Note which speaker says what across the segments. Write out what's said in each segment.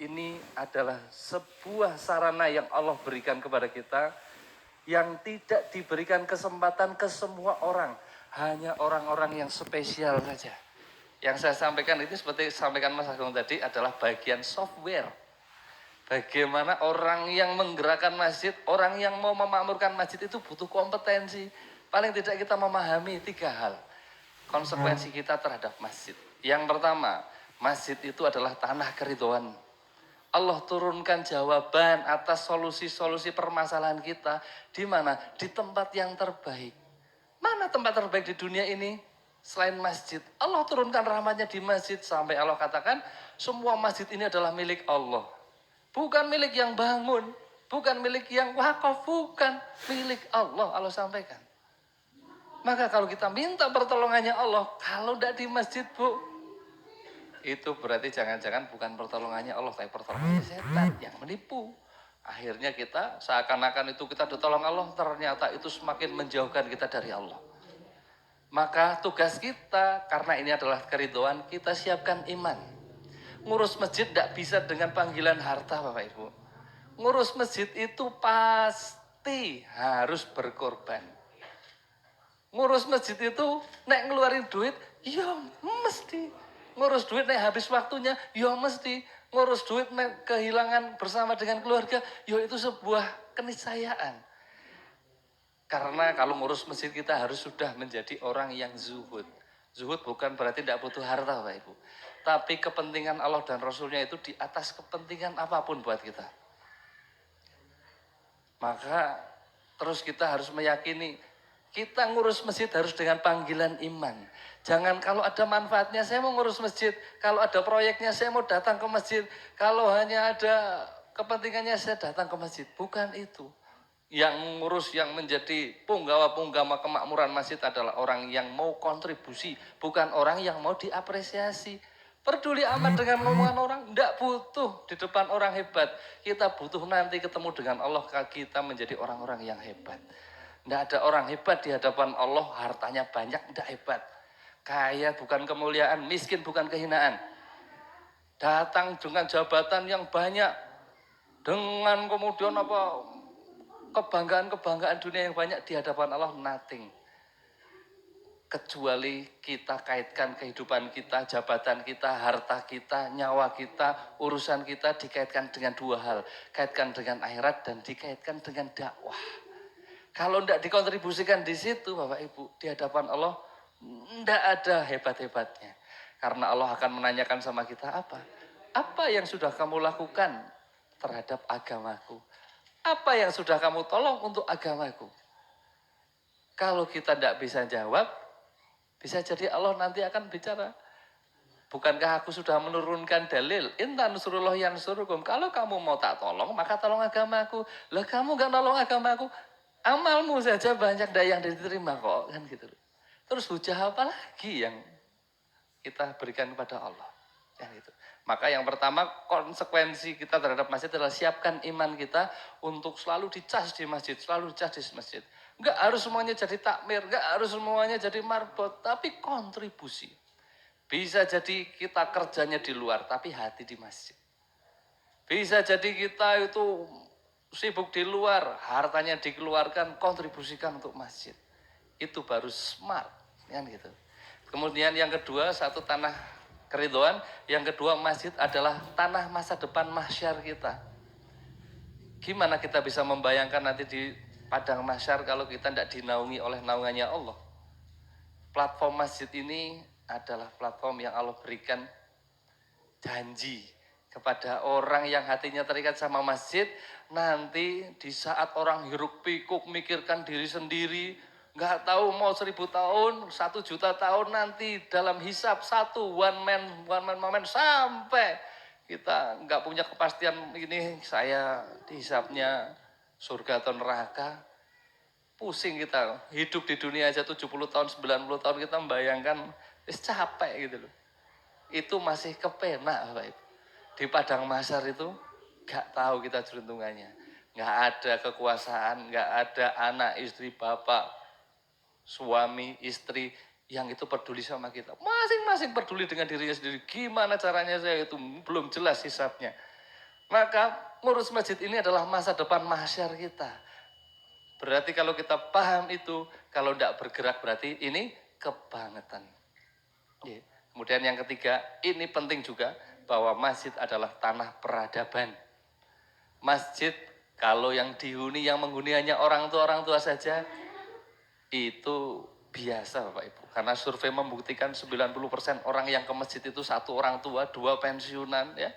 Speaker 1: ini adalah sebuah sarana yang Allah berikan kepada kita, yang tidak diberikan kesempatan ke semua orang, hanya orang-orang yang spesial saja. Yang saya sampaikan itu seperti sampaikan Mas Agung tadi adalah bagian software. Bagaimana orang yang menggerakkan masjid, orang yang mau memakmurkan masjid itu butuh kompetensi. Paling tidak kita memahami 3 hal. Konsekuensi kita terhadap masjid. Yang pertama, masjid itu adalah tanah keridhaan. Allah turunkan jawaban atas solusi-solusi permasalahan kita. Di mana? Di tempat yang terbaik. Mana tempat terbaik di dunia ini? Selain masjid. Allah turunkan rahmatnya di masjid. Sampai Allah katakan, semua masjid ini adalah milik Allah. Bukan milik yang bangun. Bukan milik yang wakaf. Bukan milik Allah. Allah sampaikan. Maka kalau kita minta pertolongannya Allah, kalau tidak di masjid, Bu, itu berarti jangan-jangan bukan pertolongannya Allah, tapi pertolongannya setan yang menipu. Akhirnya kita seakan-akan itu kita ditolong Allah, ternyata itu semakin menjauhkan kita dari Allah. Maka tugas kita, karena ini adalah keridhaan, kita siapkan iman. Ngurus masjid tidak bisa dengan panggilan harta, Bapak Ibu. Ngurus masjid itu pasti harus berkorban. Ngurus masjid itu nek ngeluarin duit, ya mesti. Ngurus duit nek habis waktunya, ya mesti. Ngurus duit nek kehilangan bersama dengan keluarga, ya itu sebuah keniscayaan. Karena kalau ngurus masjid kita harus sudah menjadi orang yang zuhud. Zuhud bukan berarti tidak butuh harta, Bapak Ibu. Tapi kepentingan Allah dan Rasulnya itu di atas kepentingan apapun buat kita. Maka terus kita harus meyakini, kita ngurus masjid harus dengan panggilan iman. Jangan kalau ada manfaatnya saya mau ngurus masjid. Kalau ada proyeknya saya mau datang ke masjid. Kalau hanya ada kepentingannya saya datang ke masjid. Bukan itu. Yang ngurus, yang menjadi punggawa-punggama kemakmuran masjid adalah orang yang mau kontribusi. Bukan orang yang mau diapresiasi. Peduli amat dengan omongan orang, tidak butuh di depan orang hebat. Kita butuh nanti ketemu dengan Allah, kita menjadi orang-orang yang hebat. Tidak ada orang hebat di hadapan Allah, hartanya banyak, tidak hebat. Kaya bukan kemuliaan, miskin bukan kehinaan. Datang dengan jabatan yang banyak, dengan kemudian kebanggaan-kebanggaan dunia yang banyak di hadapan Allah, nothing. Kecuali kita kaitkan kehidupan kita, jabatan kita, harta kita, nyawa kita, urusan kita dikaitkan dengan 2 hal. Kaitkan dengan akhirat dan dikaitkan dengan dakwah. Kalau tidak dikontribusikan di situ, Bapak Ibu, di hadapan Allah, tidak ada hebat-hebatnya. Karena Allah akan menanyakan sama kita apa? Apa yang sudah kamu lakukan terhadap agamaku? Apa yang sudah kamu tolong untuk agamaku? Kalau kita tidak bisa jawab, bisa jadi Allah nanti akan bicara, bukankah aku sudah menurunkan dalil? Intan surullah yang surukum. Kalau kamu mau tak tolong, maka tolong agamaku. Lah kamu gak nolong agamaku, amalmu saja banyak yang diterima kok, kan gitu. Terus hujah apa lagi yang kita berikan kepada Allah? Yang itu. Maka yang pertama, konsekuensi kita terhadap masjid adalah siapkan iman kita untuk selalu dicas di masjid, selalu dicas di masjid. Enggak harus semuanya jadi takmir, enggak harus semuanya jadi marbot, tapi kontribusi. Bisa jadi kita kerjanya di luar, tapi hati di masjid. Bisa jadi kita itu sibuk di luar, hartanya dikeluarkan, kontribusikan untuk masjid. Itu baru smart, kan gitu. Kemudian yang kedua, satu tanah keridhaan, yang kedua masjid adalah tanah masa depan mahsyar kita. Gimana kita bisa membayangkan nanti di padang mahsyar kalau kita tidak dinaungi oleh naungannya Allah? Platform masjid ini adalah platform yang Allah berikan janji kepada orang yang hatinya terikat sama masjid. Nanti di saat orang hiruk pikuk mikirkan diri sendiri, nggak tahu mau 1000 tahun, 1 juta tahun, nanti dalam hisab satu one man moment sampai kita nggak punya kepastian ini saya dihisapnya surga atau neraka. Pusing kita, hidup di dunia aja 70 tahun, 90 tahun kita membayangkan, capek gitu loh. Itu masih kepenak, Bapak Ibu. Di padang mahsyar itu gak tahu kita jeruntungannya. Gak ada kekuasaan, gak ada anak, istri, bapak, suami, istri yang itu peduli sama kita. Masing-masing peduli dengan dirinya sendiri. Gimana caranya saya itu belum jelas hisapnya. Maka ngurus masjid ini adalah masa depan mahsyar kita. Berarti kalau kita paham itu, kalau tidak bergerak berarti ini kebangetan. Kemudian yang ketiga, ini penting juga bahwa masjid adalah tanah peradaban. Masjid kalau yang dihuni, yang menghuni hanya orang tua saja, itu biasa Bapak Ibu. Karena survei membuktikan 90% orang yang ke masjid itu satu orang tua, dua pensiunan ya.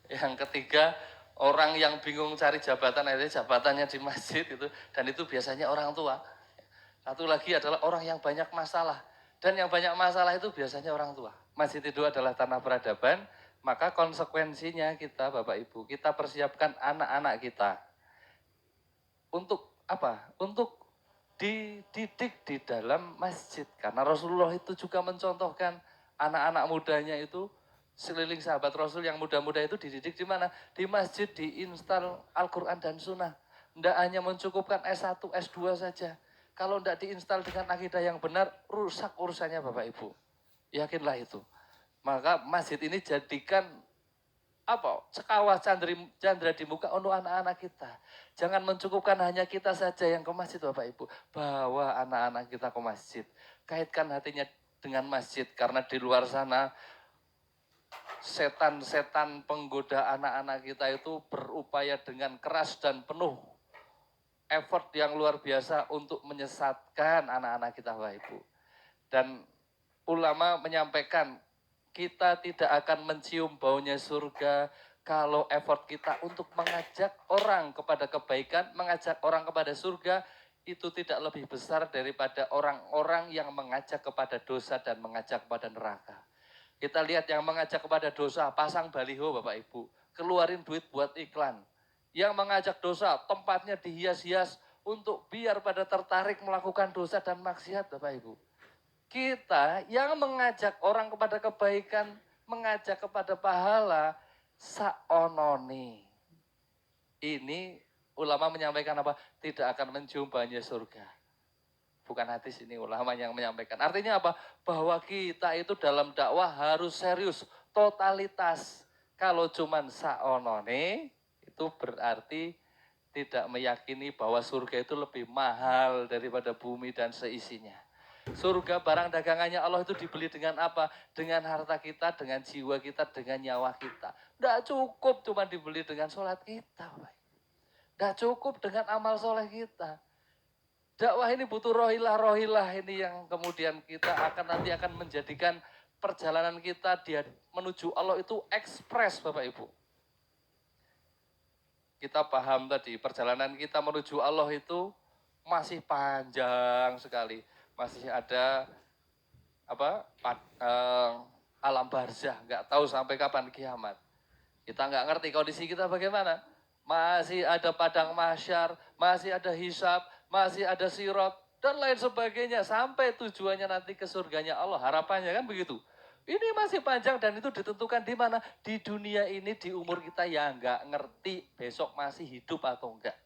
Speaker 1: Yang ketiga, orang yang bingung cari jabatan, akhirnya jabatannya di masjid itu, dan itu biasanya orang tua. Satu lagi adalah orang yang banyak masalah. Dan yang banyak masalah itu biasanya orang tua. Masjid itu adalah tanah peradaban, maka konsekuensinya kita Bapak Ibu, kita persiapkan anak-anak kita. Untuk apa? Untuk dididik di dalam masjid. Karena Rasulullah itu juga mencontohkan anak-anak mudanya itu, seliling sahabat Rasul yang muda-muda itu dididik di mana? Di masjid, diinstal Al-Quran dan Sunnah. Tidak hanya mencukupkan S1, S2 saja. Kalau tidak diinstal dengan akidah yang benar, rusak urusannya Bapak Ibu. Yakinlah itu. Maka masjid ini jadikan cekawah candra di muka untuk anak-anak kita. Jangan mencukupkan hanya kita saja yang ke masjid Bapak Ibu. Bawa anak-anak kita ke masjid. Kaitkan hatinya dengan masjid. Karena di luar sana setan-setan penggoda anak-anak kita itu berupaya dengan keras dan penuh effort yang luar biasa untuk menyesatkan anak-anak kita Bapak Ibu. Dan ulama menyampaikan, kita tidak akan mencium baunya surga kalau effort kita untuk mengajak orang kepada kebaikan, mengajak orang kepada surga, itu tidak lebih besar daripada orang-orang yang mengajak kepada dosa dan mengajak kepada neraka. Kita lihat yang mengajak kepada dosa, pasang baliho Bapak Ibu, keluarin duit buat iklan. Yang mengajak dosa, tempatnya dihias-hias untuk biar pada tertarik melakukan dosa dan maksiat Bapak Ibu. Kita yang mengajak orang kepada kebaikan, mengajak kepada pahala, saononi. Ini ulama menyampaikan apa? Tidak akan mencium baunya surga. Bukan hadis, ini ulama yang menyampaikan. Artinya apa? Bahwa kita itu dalam dakwah harus serius, totalitas. Kalau cuman saononi, itu berarti tidak meyakini bahwa surga itu lebih mahal daripada bumi dan seisinya. Surga barang dagangannya Allah itu dibeli dengan apa? Dengan harta kita, dengan jiwa kita, dengan nyawa kita. Tidak cukup cuma dibeli dengan sholat kita. Tidak cukup dengan amal soleh kita. Dakwah ini butuh rohilah ini yang kemudian kita nanti akan menjadikan perjalanan kita dia menuju Allah itu ekspres Bapak Ibu. Kita paham tadi perjalanan kita menuju Allah itu masih panjang sekali. Masih ada alam barzah, nggak tahu sampai kapan kiamat. Kita nggak ngerti kondisi kita bagaimana. Masih ada padang mahsyar, masih ada hisab, masih ada sirat, dan lain sebagainya. Sampai tujuannya nanti ke surganya Allah, harapannya kan begitu. Ini masih panjang dan itu ditentukan di mana? Di dunia ini, di umur kita yang nggak ngerti besok masih hidup atau enggak.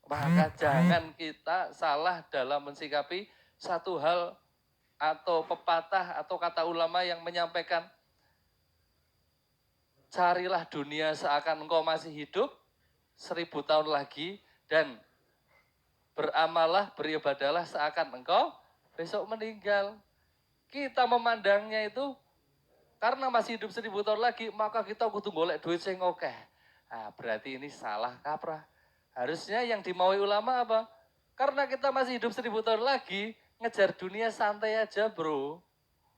Speaker 1: Maka jangan kita salah dalam mensikapi satu hal atau pepatah atau kata ulama yang menyampaikan, carilah dunia seakan engkau masih hidup 1000 tahun lagi, dan beramallah, beribadahlah seakan engkau besok meninggal. Kita memandangnya itu karena masih hidup 1000 tahun lagi, maka kita kudu golek duit sing akeh. Nah, berarti ini salah kaprah. Harusnya yang dimaui ulama apa? Karena kita masih hidup 1000 tahun lagi, ngejar dunia santai aja bro.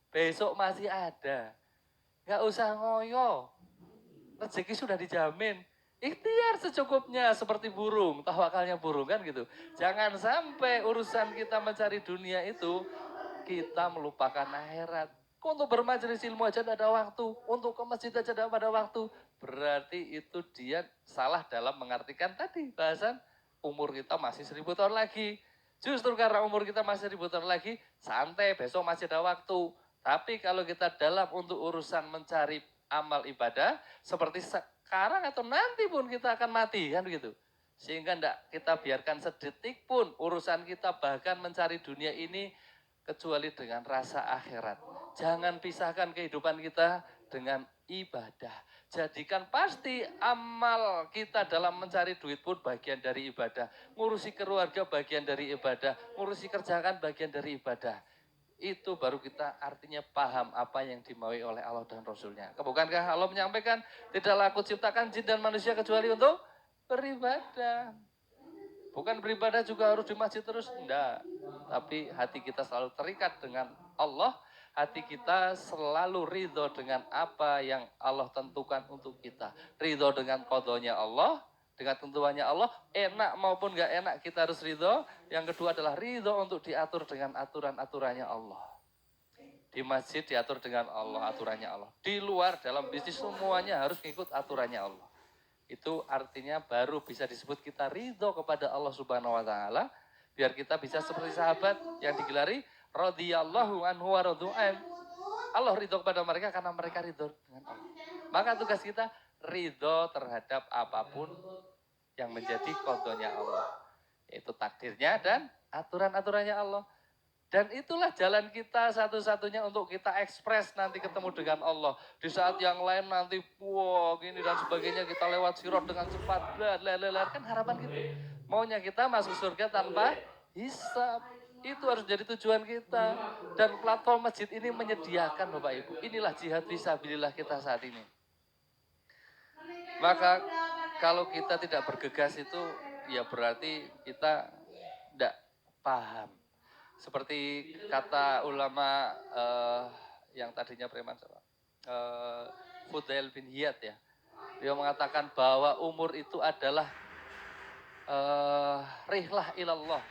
Speaker 1: Besok masih ada. Gak usah ngoyo. Rezeki sudah dijamin. Ikhtiar secukupnya seperti burung, tawakalnya burung kan gitu. Jangan sampai urusan kita mencari dunia itu, kita melupakan akhirat. Untuk bermajelis ilmu aja tidak ada waktu, untuk ke masjid aja tidak ada waktu. Berarti itu dia salah dalam mengartikan tadi bahasan umur kita masih 1000 tahun lagi. Justru karena umur kita masih 1000 tahun lagi, santai, besok masih ada waktu. Tapi kalau kita dalam untuk urusan mencari amal ibadah, seperti sekarang atau nanti pun kita akan mati, kan begitu. Sehingga tidak kita biarkan sedetik pun urusan kita bahkan mencari dunia ini kecuali dengan rasa akhirat. Jangan pisahkan kehidupan kita dengan ibadah. Jadikan pasti amal kita dalam mencari duit pun bagian dari ibadah. Ngurusi keluarga bagian dari ibadah. Ngurusi kerjaan bagian dari ibadah. Itu baru kita artinya paham apa yang dimaui oleh Allah dan Rasulnya. Bukankah Allah menyampaikan, tidaklah aku ciptakan jin dan manusia kecuali untuk beribadah. Bukan beribadah juga harus di masjid terus, enggak. Tapi hati kita selalu terikat dengan Allah, hati kita selalu ridho dengan apa yang Allah tentukan untuk kita. Ridho dengan qadhonya Allah, dengan tentuannya Allah, enak maupun enggak enak kita harus ridho. Yang kedua adalah ridho untuk diatur dengan aturan-aturannya Allah. Di masjid diatur dengan Allah, aturannya Allah. Di luar dalam bisnis semuanya harus ngikut aturannya Allah. Itu artinya baru bisa disebut kita ridho kepada Allah Subhanahu wa taala, biar kita bisa seperti sahabat yang digelari radhiyallahu anhu wa radu'an. Allah ridho kepada mereka karena mereka ridho dengan Allah. Maka tugas kita ridho terhadap apapun yang menjadi qadhonya Allah, yaitu takdirnya dan aturan-aturannya Allah. Dan itulah jalan kita satu-satunya untuk kita ekspres nanti ketemu dengan Allah. Di saat yang lain nanti, wow gini dan sebagainya, kita lewat sirat dengan cepat. Kan harapan kita. Maunya kita masuk surga tanpa hisab. Itu harus jadi tujuan kita. Dan platform masjid ini menyediakan Bapak Ibu. Inilah jihad fisabilillah kita saat ini. Maka kalau kita tidak bergegas itu, ya berarti kita tidak paham. Seperti kata ulama yang tadinya preman, Fudail bin Iyad ya. Dia mengatakan bahwa umur itu adalah rihlah ilallah,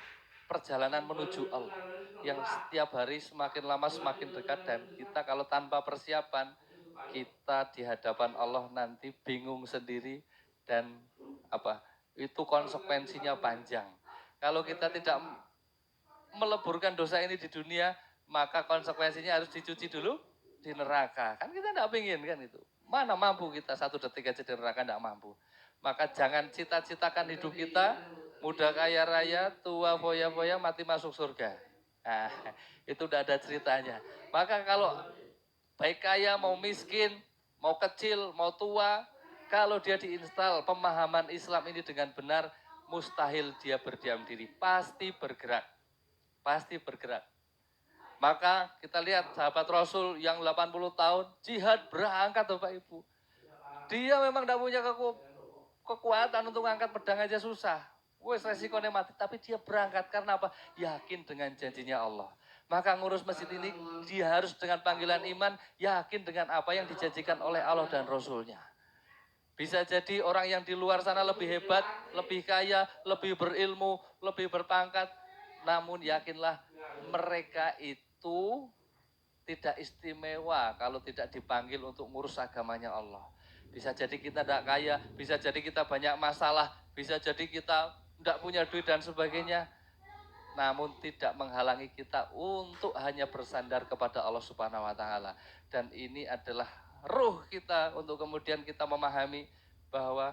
Speaker 1: perjalanan menuju Allah. Yang setiap hari semakin lama semakin dekat, dan kita kalau tanpa persiapan, kita di hadapan Allah nanti bingung sendiri dan itu konsekuensinya panjang. Kalau kita tidak meleburkan dosa ini di dunia, maka konsekuensinya harus dicuci dulu di neraka. Kan kita tidak ingin kan itu. Mana mampu kita satu detik aja di neraka, tidak mampu. Maka jangan cita-citakan hidup kita muda kaya raya, tua foya-foya, mati masuk surga. Nah, itu udah ada ceritanya. Maka kalau baik kaya mau miskin, mau kecil, mau tua, kalau dia diinstal pemahaman Islam ini dengan benar, mustahil dia berdiam diri, pasti bergerak. Pasti bergerak. Maka kita lihat sahabat Rasul yang 80 tahun jihad berangkat Bapak Ibu. Dia memang tidak punya kekuatan untuk angkat pedang aja susah. Wes resikonya mati, tapi dia berangkat karena apa? Yakin dengan janjinya Allah. Maka ngurus masjid ini dia harus dengan panggilan iman, yakin dengan apa yang dijanjikan oleh Allah dan Rasulnya. Bisa jadi orang yang di luar sana lebih hebat, lebih kaya, lebih berilmu, lebih berpangkat, namun yakinlah mereka itu tidak istimewa kalau tidak dipanggil untuk ngurus agamanya Allah. Bisa jadi kita tidak kaya, bisa jadi kita banyak masalah, bisa jadi kita tidak punya duit dan sebagainya. Namun tidak menghalangi kita untuk hanya bersandar kepada Allah Subhanahu wa taala. Dan ini adalah ruh kita untuk kemudian kita memahami bahwa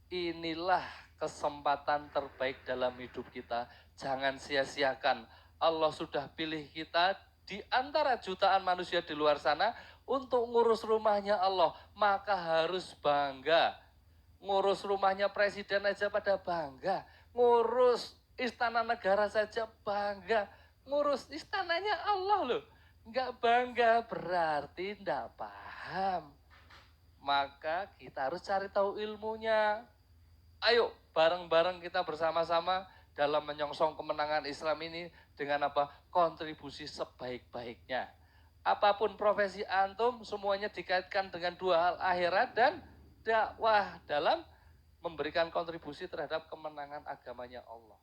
Speaker 1: inilah kesempatan terbaik dalam hidup kita. Jangan sia-siakan. Allah sudah pilih kita di antara jutaan manusia di luar sana untuk ngurus rumahnya Allah. Maka harus bangga. Ngurus rumahnya presiden aja pada bangga. Ngurus istana negara saja bangga. Ngurus istananya Allah loh. Enggak bangga berarti enggak paham. Maka kita harus cari tahu ilmunya. Ayo bareng-bareng kita bersama-sama dalam menyongsong kemenangan Islam ini dengan apa? Kontribusi sebaik-baiknya. Apapun profesi antum, semuanya dikaitkan dengan dua hal, akhirat dan dakwah dalam memberikan kontribusi terhadap kemenangan agamanya Allah.